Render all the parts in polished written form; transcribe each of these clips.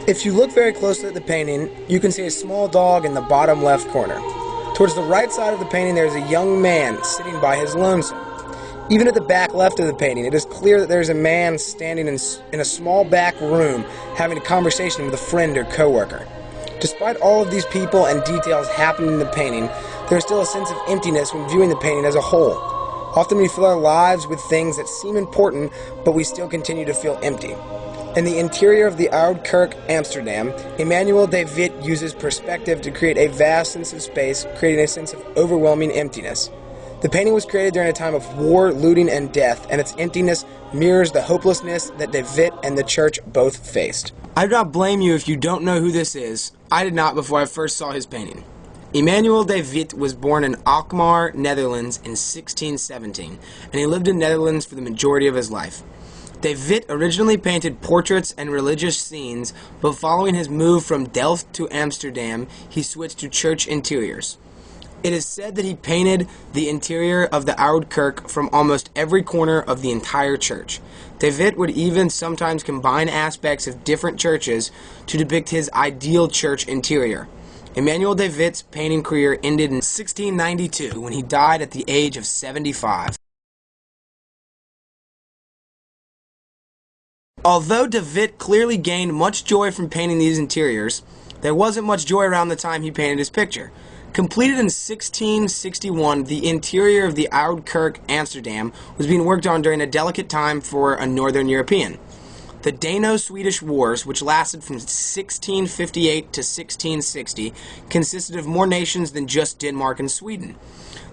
If you look very closely at the painting, you can see a small dog in the bottom left corner. Towards the right side of the painting, there is a young man sitting by his lonesome. Even at the back left of the painting, it is clear that there is a man standing in a small back room having a conversation with a friend or coworker. Despite all of these people and details happening in the painting, there is still a sense of emptiness when viewing the painting as a whole. Often we fill our lives with things that seem important, but we still continue to feel empty. In the interior of the Oude Kerk, Amsterdam, Emmanuel de Witt uses perspective to create a vast sense of space, creating a sense of overwhelming emptiness. The painting was created during a time of war, looting, and death, and its emptiness mirrors the hopelessness that de Witt and the church both faced. I do not blame you if you don't know who this is. I did not before I first saw his painting. Emmanuel de Witt was born in Alkmaar, Netherlands in 1617, and he lived in Netherlands for the majority of his life. De Witt originally painted portraits and religious scenes, but following his move from Delft to Amsterdam, he switched to church interiors. It is said that he painted the interior of the Oude Kerk from almost every corner of the entire church. De Witt would even sometimes combine aspects of different churches to depict his ideal church interior. Emmanuel de Witt's painting career ended in 1692 when he died at the age of 75. Although de Witt clearly gained much joy from painting these interiors, there wasn't much joy around the time he painted his picture. Completed in 1661, the interior of the Oude Kerk, Amsterdam, was being worked on during a delicate time for a Northern European. The Dano-Swedish Wars, which lasted from 1658 to 1660, consisted of more nations than just Denmark and Sweden.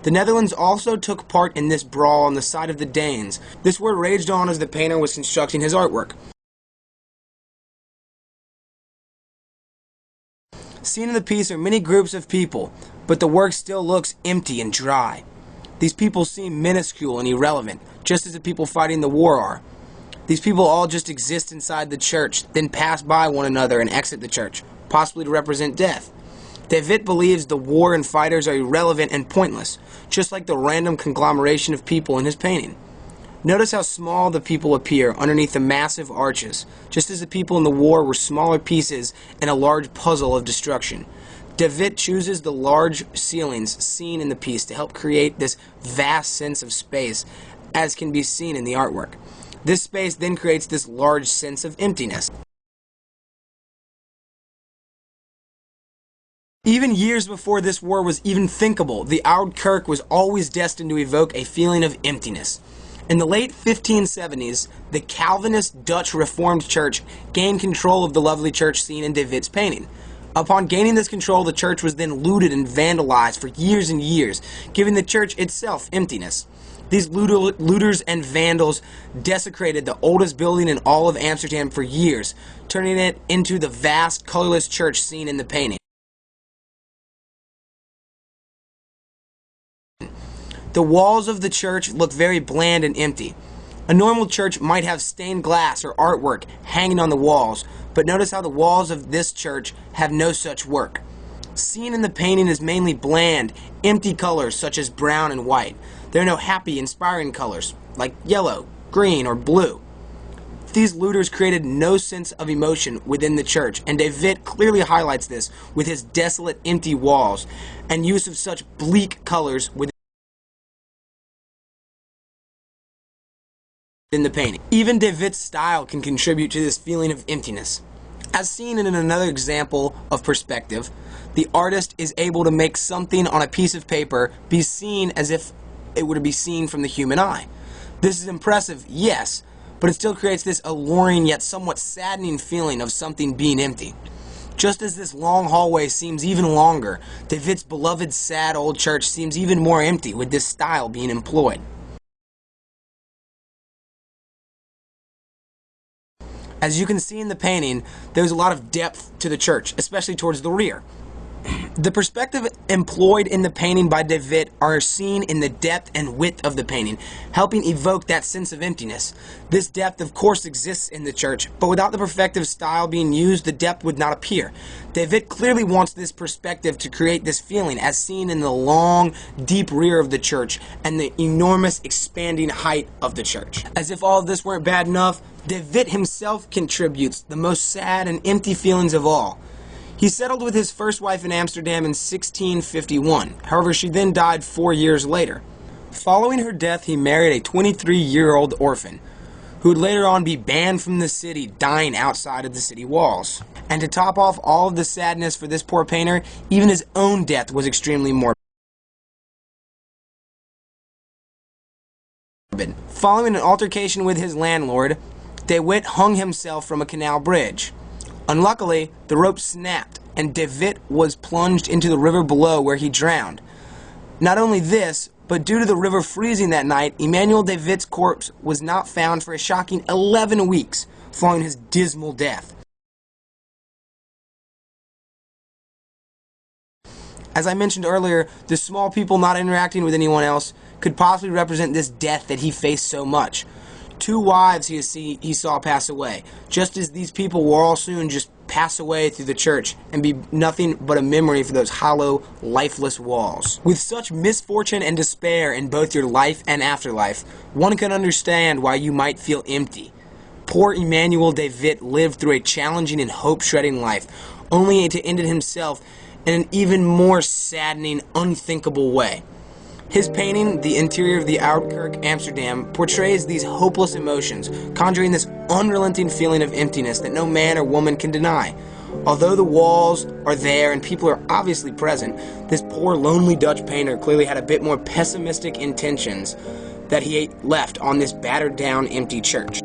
The Netherlands also took part in this brawl on the side of the Danes. This war raged on as the painter was constructing his artwork. Seen in the piece are many groups of people, but the work still looks empty and dry. These people seem minuscule and irrelevant, just as the people fighting the war are. These people all just exist inside the church, then pass by one another and exit the church, possibly to represent death. De Witt believes the war and fighters are irrelevant and pointless, just like the random conglomeration of people in his painting. Notice how small the people appear underneath the massive arches, just as the people in the war were smaller pieces in a large puzzle of destruction. De Witt chooses the large ceilings seen in the piece to help create this vast sense of space, as can be seen in the artwork. This space then creates this large sense of emptiness. Even years before this war was even thinkable, the Oude Kerk was always destined to evoke a feeling of emptiness. In the late 1570s, the Calvinist Dutch Reformed Church gained control of the lovely church scene in de Witt's painting. Upon gaining this control, the church was then looted and vandalized for years and years, giving the church itself emptiness. These looters and vandals desecrated the oldest building in all of Amsterdam for years, turning it into the vast, colorless church seen in the painting. The walls of the church look very bland and empty. A normal church might have stained glass or artwork hanging on the walls, but notice how the walls of this church have no such work. Seen in the painting is mainly bland, empty colors such as brown and white. There are no happy, inspiring colors, like yellow, green, or blue. These looters created no sense of emotion within the church, and de Witt clearly highlights this with his desolate, empty walls and use of such bleak colors within the painting. Even de Witt's style can contribute to this feeling of emptiness. As seen in another example of perspective, the artist is able to make something on a piece of paper be seen as if it were to be seen from the human eye. This is impressive, yes, but it still creates this alluring yet somewhat saddening feeling of something being empty. Just as this long hallway seems even longer, de Witt's beloved sad old church seems even more empty with this style being employed. As you can see in the painting, there's a lot of depth to the church, especially towards the rear. The perspective employed in the painting by De Witt are seen in the depth and width of the painting, helping evoke that sense of emptiness. This depth, of course, exists in the church, but without the perfective style being used, the depth would not appear. De Witt clearly wants this perspective to create this feeling, as seen in the long, deep rear of the church and the enormous, expanding height of the church. As if all of this weren't bad enough, De Witt himself contributes the most sad and empty feelings of all. He settled with his first wife in Amsterdam in 1651. However, she then died 4 years later. Following her death, he married a 23-year-old orphan, who would later on be banned from the city, dying outside of the city walls. And to top off all of the sadness for this poor painter, even his own death was extremely morbid. Following an altercation with his landlord, De Witt hung himself from a canal bridge. Unluckily, the rope snapped, and De Witt was plunged into the river below, where he drowned. Not only this, but due to the river freezing that night, Emmanuel De Witt's corpse was not found for a shocking 11 weeks following his dismal death. As I mentioned earlier, the small people not interacting with anyone else could possibly represent this death that he faced so much. 2 wives he saw pass away, just as these people will all soon just pass away through the church and be nothing but a memory for those hollow, lifeless walls. With such misfortune and despair in both your life and afterlife, one can understand why you might feel empty. Poor Emmanuel De Witt lived through a challenging and hope-shredding life, only to end it himself in an even more saddening, unthinkable way. His painting, The Interior of the Oude Kerk, Amsterdam, portrays these hopeless emotions, conjuring this unrelenting feeling of emptiness that no man or woman can deny. Although the walls are there and people are obviously present, this poor lonely Dutch painter clearly had a bit more pessimistic intentions that he left on this battered down, empty church.